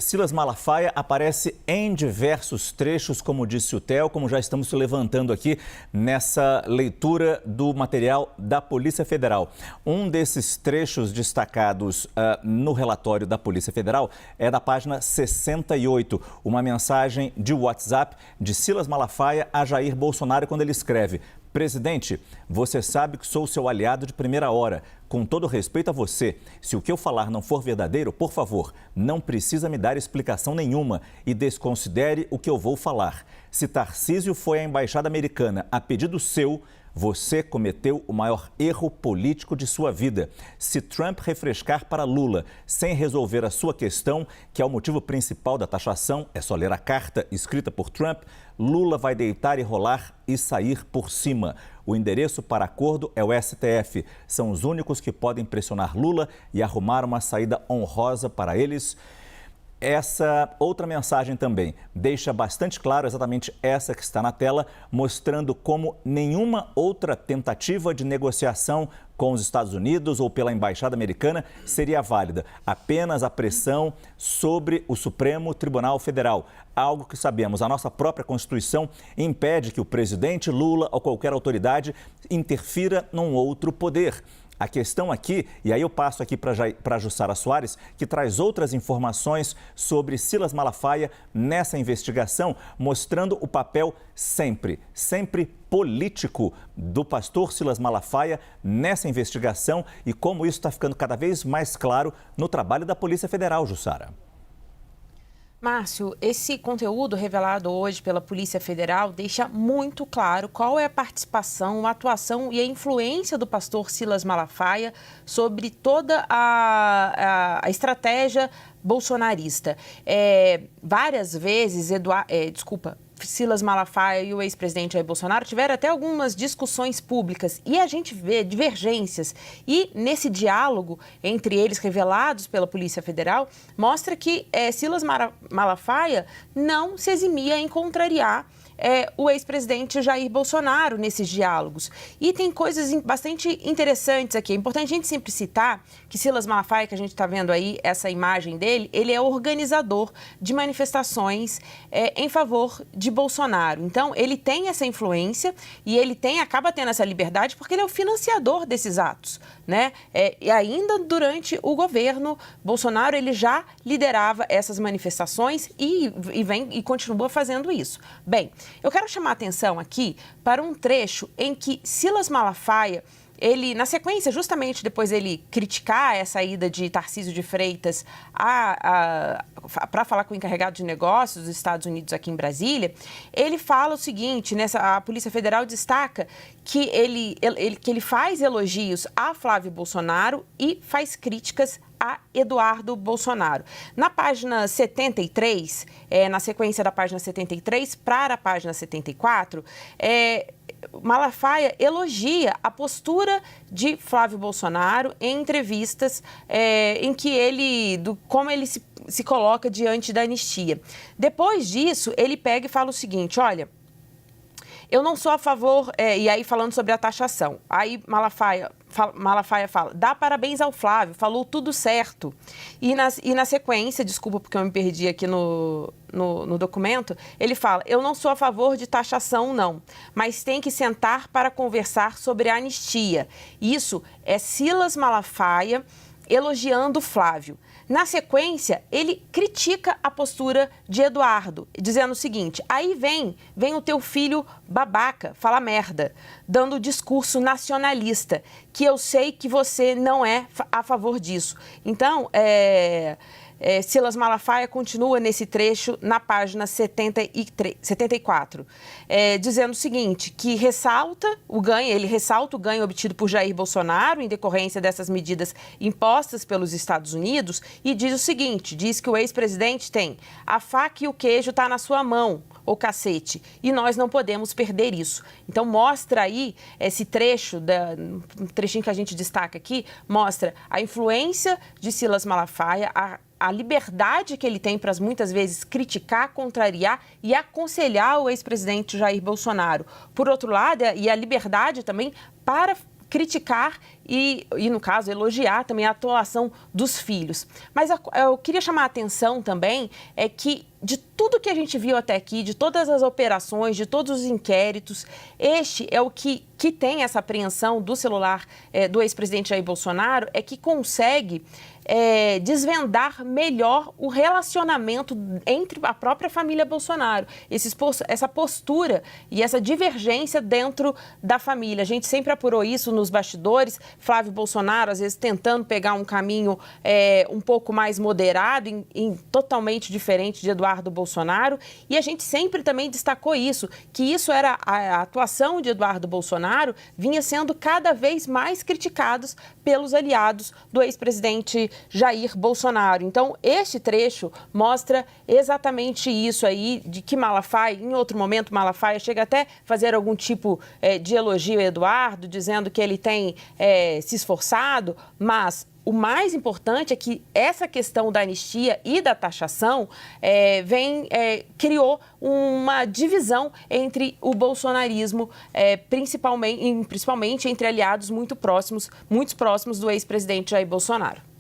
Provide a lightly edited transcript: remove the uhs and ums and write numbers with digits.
Silas Malafaia aparece em diversos trechos, como disse o Theo, como já estamos se levantando aqui nessa leitura do material da Polícia Federal. Um desses trechos destacados no relatório da Polícia Federal é da página 68, uma mensagem de WhatsApp de Silas Malafaia a Jair Bolsonaro, quando ele escreve: "Presidente, você sabe que sou seu aliado de primeira hora. Com todo respeito a você, se o que eu falar não for verdadeiro, por favor, não precisa me dar explicação nenhuma e desconsidere o que eu vou falar. Se Tarcísio foi à Embaixada Americana a pedido seu, você cometeu o maior erro político de sua vida. Se Trump refrescar para Lula sem resolver a sua questão, que é o motivo principal da taxação, é só ler a carta escrita por Trump, Lula vai deitar e rolar e sair por cima. O endereço para acordo é o STF. São os únicos que podem pressionar Lula e arrumar uma saída honrosa para eles." Essa outra mensagem também deixa bastante claro, exatamente essa que está na tela, mostrando como nenhuma outra tentativa de negociação com os Estados Unidos ou pela Embaixada Americana seria válida. Apenas a pressão sobre o Supremo Tribunal Federal. Algo que sabemos, a nossa própria Constituição impede que o presidente Lula ou qualquer autoridade interfira num outro poder. A questão aqui, e aí eu passo aqui para Jussara Soares, que traz outras informações sobre Silas Malafaia nessa investigação, mostrando o papel sempre político do pastor Silas Malafaia nessa investigação e como isso está ficando cada vez mais claro no trabalho da Polícia Federal, Jussara. Márcio, esse conteúdo revelado hoje pela Polícia Federal deixa muito claro qual é a participação, a atuação e a influência do pastor Silas Malafaia sobre toda a estratégia bolsonarista. Várias vezes, Silas Malafaia e o ex-presidente Jair Bolsonaro tiveram até algumas discussões públicas e a gente vê divergências. E nesse diálogo entre eles, revelados pela Polícia Federal, mostra que Silas Malafaia não se eximia em contrariar o ex-presidente Jair Bolsonaro nesses diálogos. E tem coisas bastante interessantes aqui. É importante a gente sempre citar que Silas Malafaia, que a gente está vendo aí, essa imagem dele, ele é organizador de manifestações em favor de Bolsonaro. Então, ele tem essa influência e ele acaba tendo essa liberdade porque ele é o financiador desses atos, né? E ainda durante o governo Bolsonaro, ele já liderava essas manifestações e continua fazendo isso. Bem, eu quero chamar a atenção aqui para um trecho em que Silas Malafaia, ele, na sequência, justamente depois dele criticar essa ida de Tarcísio de Freitas para falar com o encarregado de negócios dos Estados Unidos aqui em Brasília, ele fala o seguinte, a Polícia Federal destaca que ele faz elogios a Flávio Bolsonaro e faz críticas a Eduardo Bolsonaro. Na página 73, na sequência da página 73 para a página 74, Malafaia elogia a postura de Flávio Bolsonaro em entrevistas em que como ele se coloca diante da anistia. Depois disso, ele pega e fala o seguinte: olha, eu não sou a favor, e aí falando sobre a taxação, aí Malafaia fala, dá parabéns ao Flávio, falou tudo certo. E na sequência, desculpa porque eu me perdi aqui no documento, ele fala, eu não sou a favor de taxação não, mas tem que sentar para conversar sobre a anistia. Isso é Silas Malafaia elogiando Flávio. Na sequência, ele critica a postura de Eduardo, dizendo o seguinte: aí vem o teu filho babaca, fala merda, dando discurso nacionalista, que eu sei que você não é a favor disso. Então, Silas Malafaia continua nesse trecho na página 74, dizendo o seguinte, que ele ressalta o ganho obtido por Jair Bolsonaro em decorrência dessas medidas impostas pelos Estados Unidos e diz o seguinte, diz que o ex-presidente tem a faca e o queijo está na sua mão, ô cacete, e nós não podemos perder isso. Então mostra aí esse trecho, um trechinho que a gente destaca aqui, mostra a influência de Silas Malafaia, a liberdade que ele tem para muitas vezes criticar, contrariar e aconselhar o ex-presidente Jair Bolsonaro. Por outro lado, e a liberdade também para criticar e, no caso, elogiar também a atuação dos filhos. Mas eu queria chamar a atenção também que de tudo que a gente viu até aqui, de todas as operações, de todos os inquéritos, este é o que tem essa apreensão do celular do ex-presidente Jair Bolsonaro, é que consegue desvendar melhor o relacionamento entre a própria família Bolsonaro, essa postura e essa divergência dentro da família. A gente sempre apurou isso nos bastidores, Flávio Bolsonaro às vezes tentando pegar um caminho um pouco mais moderado, totalmente diferente de Eduardo Bolsonaro, e a gente sempre também destacou isso, que isso era a atuação de Eduardo Bolsonaro vinha sendo cada vez mais criticados pelos aliados do ex-presidente Jair Bolsonaro. Então, este trecho mostra exatamente isso aí, de que Malafaia, em outro momento, Malafaia chega até a fazer algum tipo de elogio a Eduardo, dizendo que ele tem se esforçado, mas o mais importante é que essa questão da anistia e da taxação criou uma divisão entre o bolsonarismo, principalmente entre aliados muito próximos do ex-presidente Jair Bolsonaro.